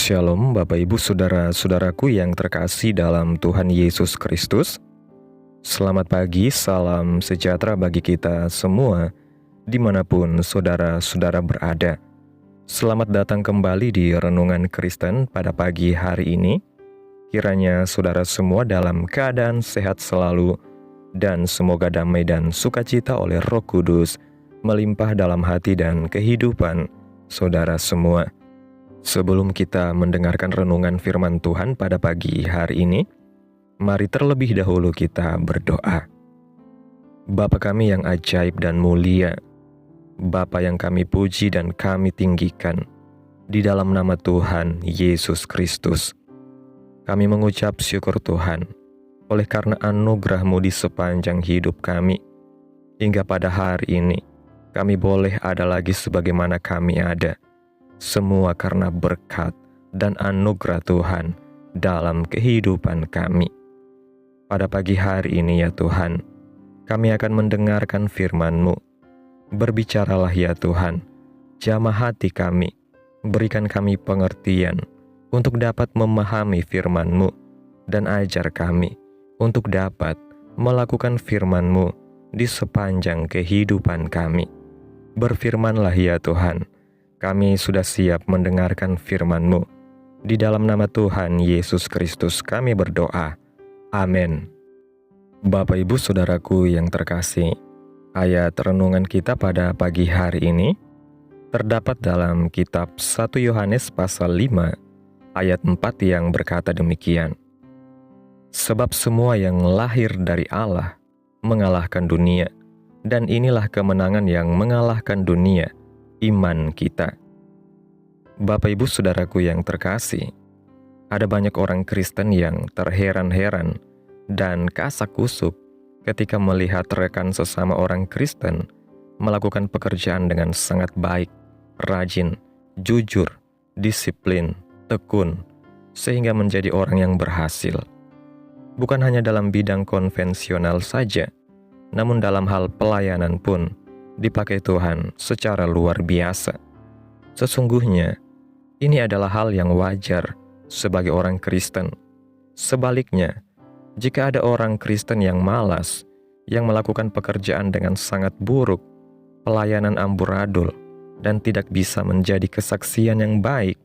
Shalom Bapak Ibu Saudara-saudaraku yang terkasih dalam Tuhan Yesus Kristus. Selamat pagi, salam sejahtera bagi kita semua dimanapun saudara-saudara berada. Selamat datang kembali di Renungan Kristen pada pagi hari ini. Kiranya saudara semua dalam keadaan sehat selalu dan semoga damai dan sukacita oleh Roh Kudus melimpah dalam hati dan kehidupan saudara semua. Sebelum kita mendengarkan renungan firman Tuhan pada pagi hari ini, mari terlebih dahulu kita berdoa. Bapa kami yang ajaib dan mulia, Bapa yang kami puji dan kami tinggikan, di dalam nama Tuhan Yesus Kristus, kami mengucap syukur Tuhan, oleh karena anugerah-Mu di sepanjang hidup kami, hingga pada hari ini, kami boleh ada lagi sebagaimana kami ada. Semua karena berkat dan anugerah Tuhan dalam kehidupan kami. Pada pagi hari ini ya Tuhan, kami akan mendengarkan firman-Mu. Berbicaralah ya Tuhan, jamah hati kami, berikan kami pengertian untuk dapat memahami firman-Mu, dan ajar kami untuk dapat melakukan firman-Mu di sepanjang kehidupan kami. Berfirmanlah ya Tuhan, kami sudah siap mendengarkan firman-Mu. Di dalam nama Tuhan Yesus Kristus kami berdoa. Amin. Bapak Ibu Saudaraku yang terkasih, ayat renungan kita pada pagi hari ini terdapat dalam kitab 1 Yohanes pasal 5 ayat 4 yang berkata demikian. Sebab semua yang lahir dari Allah mengalahkan dunia, dan inilah kemenangan yang mengalahkan dunia, iman kita. Bapak Ibu Saudaraku yang terkasih, ada banyak orang Kristen yang terheran-heran dan kasak-kusuk ketika melihat rekan sesama orang Kristen melakukan pekerjaan dengan sangat baik, rajin, jujur, disiplin, tekun, sehingga menjadi orang yang berhasil. Bukan hanya dalam bidang konvensional saja, namun dalam hal pelayanan pun dipakai Tuhan secara luar biasa. Sesungguhnya, ini adalah hal yang wajar sebagai orang Kristen. Sebaliknya, jika ada orang Kristen yang malas, yang melakukan pekerjaan dengan sangat buruk, pelayanan amburadul, dan tidak bisa menjadi kesaksian yang baik,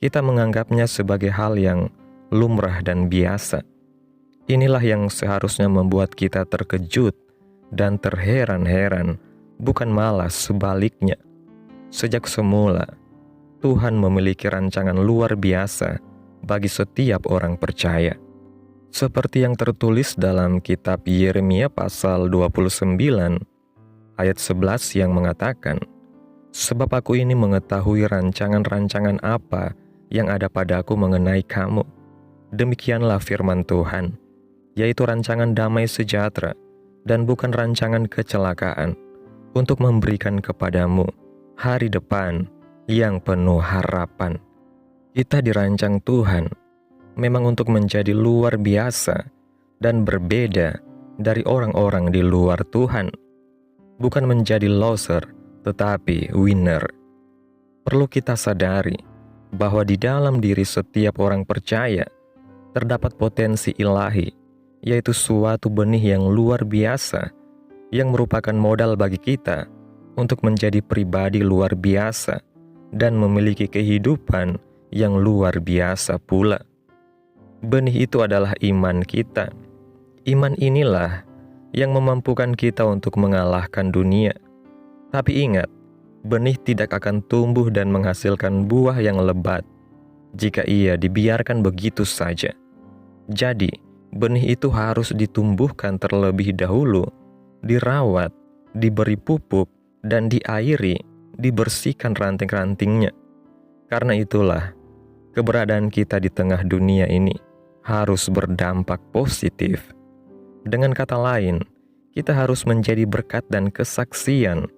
kita menganggapnya sebagai hal yang lumrah dan biasa. Inilah yang seharusnya membuat kita terkejut dan terheran-heran, bukan malas sebaliknya. Sejak semula, Tuhan memiliki rancangan luar biasa bagi setiap orang percaya. Seperti yang tertulis dalam kitab Yeremia pasal 29 ayat 11 yang mengatakan, sebab aku ini mengetahui rancangan-rancangan apa yang ada padaku mengenai kamu. Demikianlah firman Tuhan, yaitu rancangan damai sejahtera dan bukan rancangan kecelakaan, untuk memberikan kepadamu hari depan yang penuh harapan. Kita dirancang Tuhan memang untuk menjadi luar biasa dan berbeda dari orang-orang di luar Tuhan. Bukan menjadi loser, tetapi winner. Perlu kita sadari bahwa di dalam diri setiap orang percaya terdapat potensi ilahi, yaitu suatu benih yang luar biasa, yang merupakan modal bagi kita untuk menjadi pribadi luar biasa dan memiliki kehidupan yang luar biasa pula. Benih itu adalah iman kita. Iman inilah yang memampukan kita untuk mengalahkan dunia. Tapi ingat, benih tidak akan tumbuh dan menghasilkan buah yang lebat jika ia dibiarkan begitu saja. Jadi, benih itu harus ditumbuhkan terlebih dahulu, dirawat, diberi pupuk, dan diairi, dibersihkan ranting-rantingnya. Karena itulah, keberadaan kita di tengah dunia ini harus berdampak positif. Dengan kata lain, kita harus menjadi berkat dan kesaksian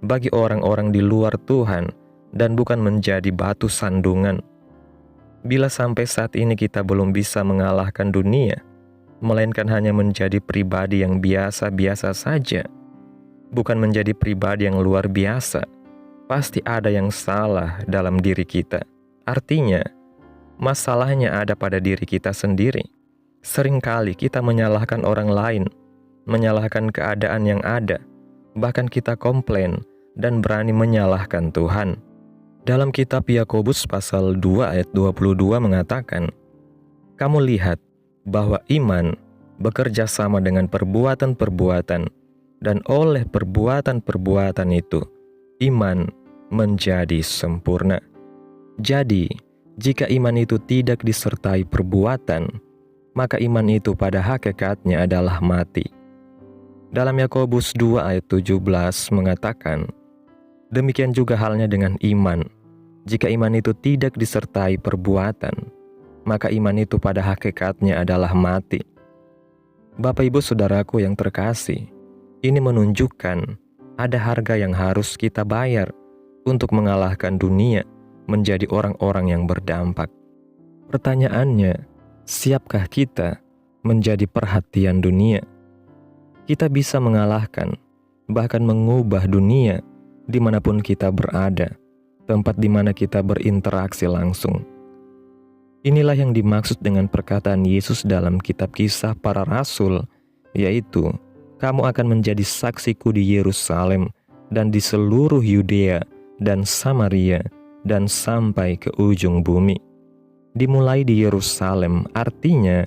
bagi orang-orang di luar Tuhan dan bukan menjadi batu sandungan. Bila sampai saat ini kita belum bisa mengalahkan dunia, melainkan hanya menjadi pribadi yang biasa-biasa saja, bukan menjadi pribadi yang luar biasa, pasti ada yang salah dalam diri kita. Artinya, Masalahnya ada pada diri kita sendiri. Seringkali kita menyalahkan orang lain, menyalahkan keadaan yang ada, bahkan kita komplain dan berani menyalahkan Tuhan. Dalam kitab Yakobus pasal 2 ayat 22 mengatakan, "Kamu lihat bahwa iman bekerja sama dengan perbuatan-perbuatan, dan oleh perbuatan-perbuatan itu, iman menjadi sempurna." Jadi, jika iman itu tidak disertai perbuatan, maka iman itu pada hakikatnya adalah mati. Dalam Yakobus 2 ayat 17 mengatakan, demikian juga halnya dengan iman. Jika iman itu tidak disertai perbuatan, maka iman itu pada hakikatnya adalah mati. Bapak Ibu Saudaraku yang terkasih, ini menunjukkan ada harga yang harus kita bayar untuk mengalahkan dunia menjadi orang-orang yang berdampak. Pertanyaannya, siapkah kita menjadi perhatian dunia? Kita bisa mengalahkan, bahkan mengubah dunia dimanapun kita berada, tempat di mana kita berinteraksi langsung. Inilah yang dimaksud dengan perkataan Yesus dalam kitab Kisah Para Rasul, yaitu, "Kamu akan menjadi saksiku di Yerusalem dan di seluruh Yudea dan Samaria dan sampai ke ujung bumi." Dimulai di Yerusalem artinya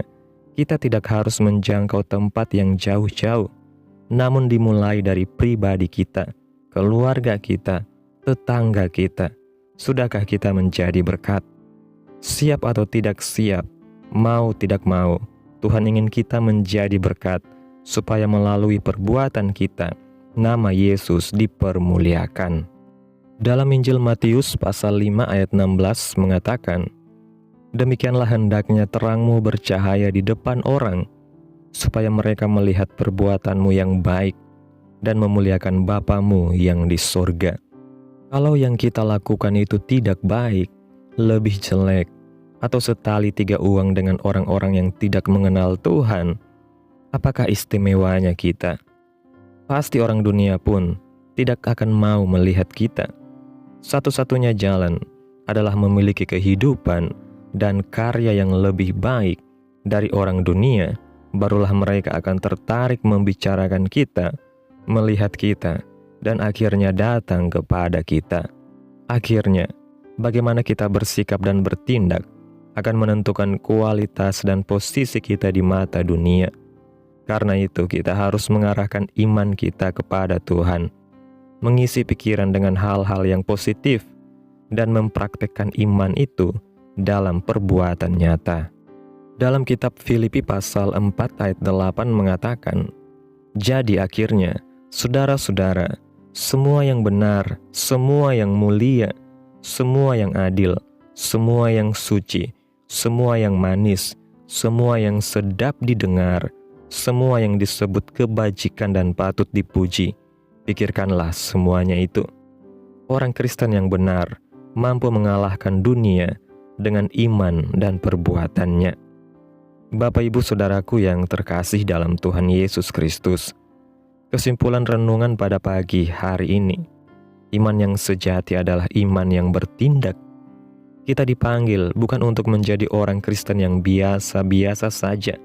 kita tidak harus menjangkau tempat yang jauh-jauh, namun dimulai dari pribadi kita, keluarga kita, tetangga kita. Sudahkah kita menjadi berkat? Siap atau tidak siap, mau tidak mau, Tuhan ingin kita menjadi berkat, supaya melalui perbuatan kita, nama Yesus dipermuliakan. Dalam Injil Matius pasal 5 ayat 16 mengatakan, "Demikianlah hendaknya terangmu bercahaya di depan orang, supaya mereka melihat perbuatanmu yang baik dan memuliakan Bapamu yang di sorga." Kalau yang kita lakukan itu tidak baik, lebih jelek, atau setali tiga uang dengan orang-orang yang tidak mengenal Tuhan, apakah istimewanya kita? Pasti orang dunia pun tidak akan mau melihat kita. Satu-satunya jalan adalah memiliki kehidupan dan karya yang lebih baik dari orang dunia, barulah mereka akan tertarik membicarakan kita, melihat kita, dan akhirnya datang kepada kita. Akhirnya, bagaimana kita bersikap dan bertindak akan menentukan kualitas dan posisi kita di mata dunia. Karena itu, kita harus mengarahkan iman kita kepada Tuhan, mengisi pikiran dengan hal-hal yang positif, dan mempraktekkan iman itu dalam perbuatan nyata. Dalam kitab Filipi pasal 4 ayat 8 mengatakan, "Jadi akhirnya, saudara-saudara, semua yang benar, semua yang mulia, semua yang adil, semua yang suci, semua yang manis, semua yang sedap didengar, semua yang disebut kebajikan dan patut dipuji, pikirkanlah semuanya itu." Orang Kristen yang benar mampu mengalahkan dunia dengan iman dan perbuatannya. Bapak Ibu Saudaraku yang terkasih dalam Tuhan Yesus Kristus, kesimpulan renungan pada pagi hari ini, iman yang sejati adalah iman yang bertindak. Kita dipanggil bukan untuk menjadi orang Kristen yang biasa-biasa saja,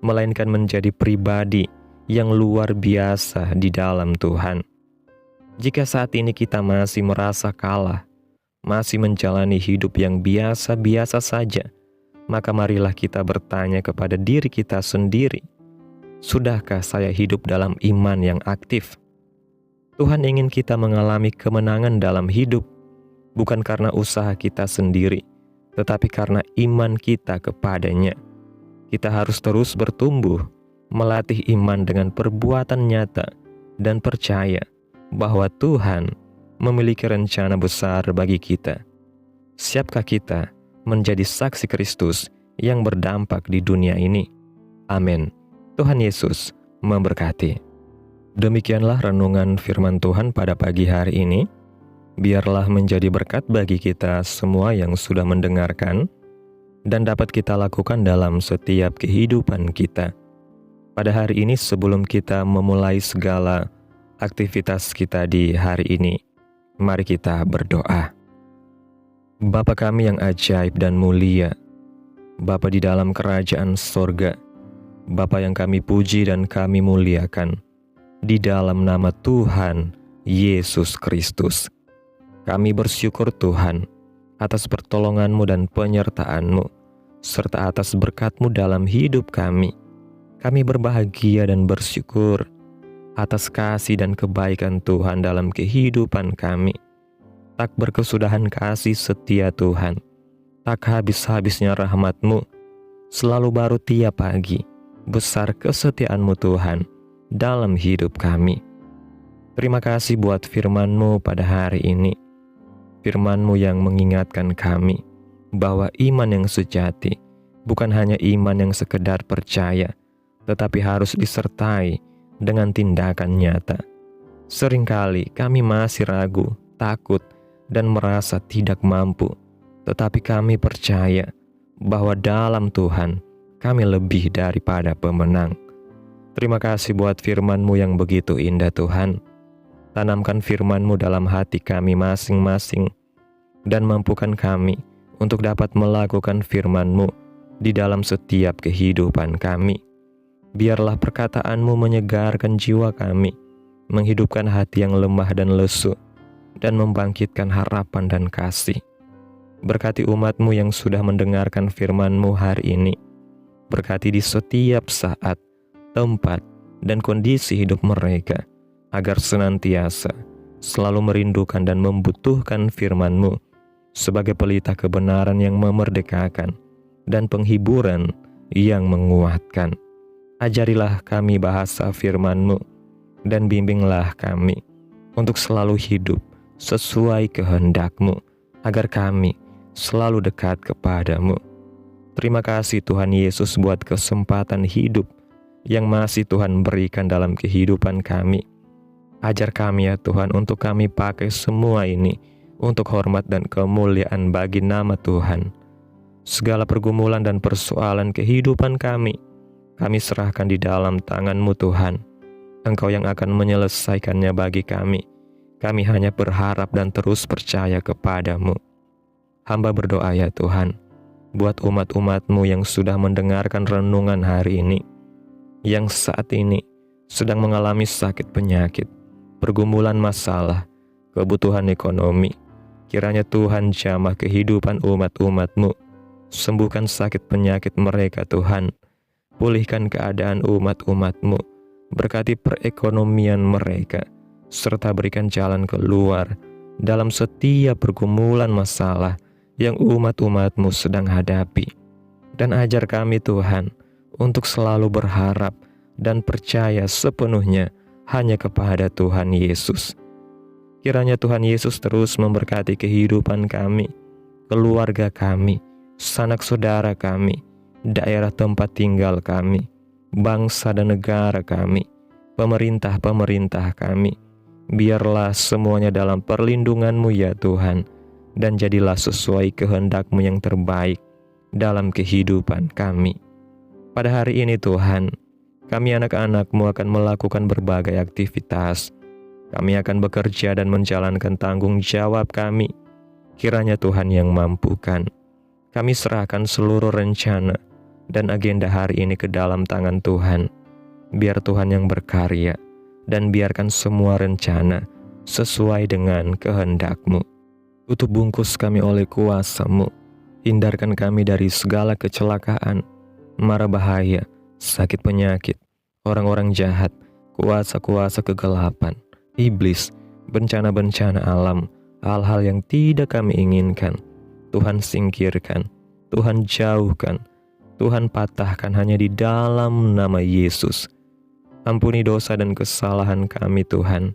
melainkan menjadi pribadi yang luar biasa di dalam Tuhan. Jika saat ini kita masih merasa kalah, masih menjalani hidup yang biasa-biasa saja, maka marilah kita bertanya kepada diri kita sendiri, sudahkah saya hidup dalam iman yang aktif? Tuhan ingin kita mengalami kemenangan dalam hidup, bukan karena usaha kita sendiri, tetapi karena iman kita kepadanya. Kita harus terus bertumbuh, melatih iman dengan perbuatan nyata, dan percaya bahwa Tuhan memiliki rencana besar bagi kita. Siapkah kita menjadi saksi Kristus yang berdampak di dunia ini? Amin. Tuhan Yesus memberkati. Demikianlah renungan firman Tuhan pada pagi hari ini. Biarlah menjadi berkat bagi kita semua yang sudah mendengarkan dan dapat kita lakukan dalam setiap kehidupan kita. Pada hari ini sebelum kita memulai segala aktivitas kita di hari ini, mari kita berdoa. Bapa kami yang ajaib dan mulia, Bapa di dalam kerajaan sorga, Bapa yang kami puji dan kami muliakan, di dalam nama Tuhan Yesus Kristus. Kami bersyukur Tuhan atas pertolongan-Mu dan penyertaan-Mu, serta atas berkat-Mu dalam hidup kami. Kami berbahagia dan bersyukur atas kasih dan kebaikan Tuhan dalam kehidupan kami. Tak berkesudahan kasih setia Tuhan, tak habis-habisnya rahmat-Mu, selalu baru tiap pagi. Besar kesetiaan-Mu Tuhan dalam hidup kami. Terima kasih buat firman-Mu pada hari ini. Firman-Mu yang mengingatkan kami bahwa iman yang sejati bukan hanya iman yang sekedar percaya, tetapi harus disertai dengan tindakan nyata. Seringkali kami masih ragu, takut, dan merasa tidak mampu, tetapi kami percaya bahwa dalam Tuhan kami lebih daripada pemenang. Terima kasih buat firman-Mu yang begitu indah Tuhan. Tanamkan firman-Mu dalam hati kami masing-masing dan mampukan kami untuk dapat melakukan firman-Mu di dalam setiap kehidupan kami. Biarlah perkataan-Mu menyegarkan jiwa kami, menghidupkan hati yang lemah dan lesu, dan membangkitkan harapan dan kasih. Berkati umat-Mu yang sudah mendengarkan firman-Mu hari ini. Berkati di setiap saat, tempat, dan kondisi hidup mereka, agar senantiasa selalu merindukan dan membutuhkan firman-Mu sebagai pelita kebenaran yang memerdekakan dan penghiburan yang menguatkan. Ajarilah kami bahasa firman-Mu dan bimbinglah kami untuk selalu hidup sesuai kehendak-Mu, agar kami selalu dekat kepada-Mu. Terima kasih Tuhan Yesus buat kesempatan hidup yang masih Tuhan berikan dalam kehidupan kami. Ajar kami ya Tuhan untuk kami pakai semua ini untuk hormat dan kemuliaan bagi nama Tuhan. Segala pergumulan dan persoalan kehidupan kami serahkan di dalam tangan-Mu Tuhan. Engkau yang akan menyelesaikannya bagi kami. Kami hanya berharap dan terus percaya kepada-Mu. Hamba berdoa ya Tuhan, buat umat-umat-Mu yang sudah mendengarkan renungan hari ini, yang saat ini sedang mengalami sakit penyakit, pergumulan masalah, kebutuhan ekonomi. Kiranya Tuhan jamah kehidupan umat-umat-Mu. Sembuhkan sakit penyakit mereka Tuhan. Pulihkan keadaan umat-umat-Mu. Berkati perekonomian mereka, serta berikan jalan keluar dalam setiap pergumulan masalah yang umat-umat-Mu sedang hadapi. Dan ajar kami Tuhan untuk selalu berharap dan percaya sepenuhnya hanya kepada Tuhan Yesus. Kiranya Tuhan Yesus terus memberkati kehidupan kami, keluarga kami, sanak saudara kami, daerah tempat tinggal kami, bangsa dan negara kami, pemerintah-pemerintah kami. Biarlah semuanya dalam perlindungan-Mu ya Tuhan, dan jadilah sesuai kehendak-Mu yang terbaik dalam kehidupan kami. Pada hari ini Tuhan, kami anak-anak-Mu akan melakukan berbagai aktivitas. Kami akan bekerja dan menjalankan tanggung jawab kami. Kiranya Tuhan yang mampukan. Kami serahkan seluruh rencana dan agenda hari ini ke dalam tangan Tuhan. Biar Tuhan yang berkarya, dan biarkan semua rencana sesuai dengan kehendak-Mu. Tutup bungkus kami oleh kuasa-Mu. Hindarkan kami dari segala kecelakaan, mara bahaya, sakit penyakit, orang-orang jahat, kuasa-kuasa kegelapan, iblis, bencana-bencana alam, hal-hal yang tidak kami inginkan. Tuhan singkirkan, Tuhan jauhkan, Tuhan patahkan hanya di dalam nama Yesus. Ampuni dosa dan kesalahan kami Tuhan.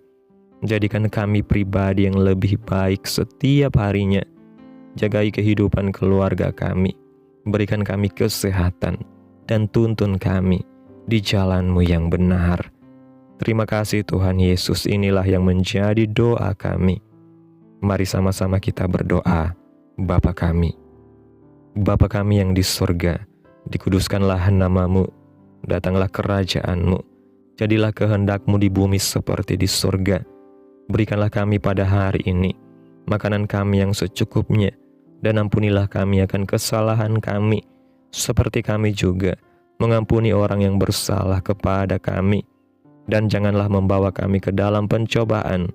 Jadikan kami pribadi yang lebih baik setiap harinya. Jagai kehidupan keluarga kami. Berikan kami kesehatan dan tuntun kami di jalan-Mu yang benar. Terima kasih Tuhan Yesus, inilah yang menjadi doa kami. Mari sama-sama kita berdoa. Bapa kami. Bapa kami yang di surga, dikuduskanlah nama-Mu. Datanglah kerajaan-Mu. Jadilah kehendak-Mu di bumi seperti di surga. Berikanlah kami pada hari ini makanan kami yang secukupnya, dan ampunilah kami akan kesalahan kami, seperti kami juga mengampuni orang yang bersalah kepada kami. Dan janganlah membawa kami ke dalam pencobaan,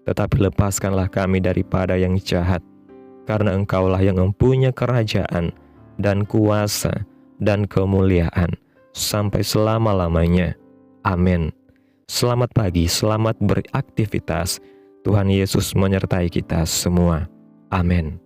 tetapi lepaskanlah kami daripada yang jahat. Karena Engkaulah yang mempunyai kerajaan, dan kuasa, dan kemuliaan, sampai selama-lamanya. Amin. Selamat pagi, selamat beraktivitas. Tuhan Yesus menyertai kita semua. Amin.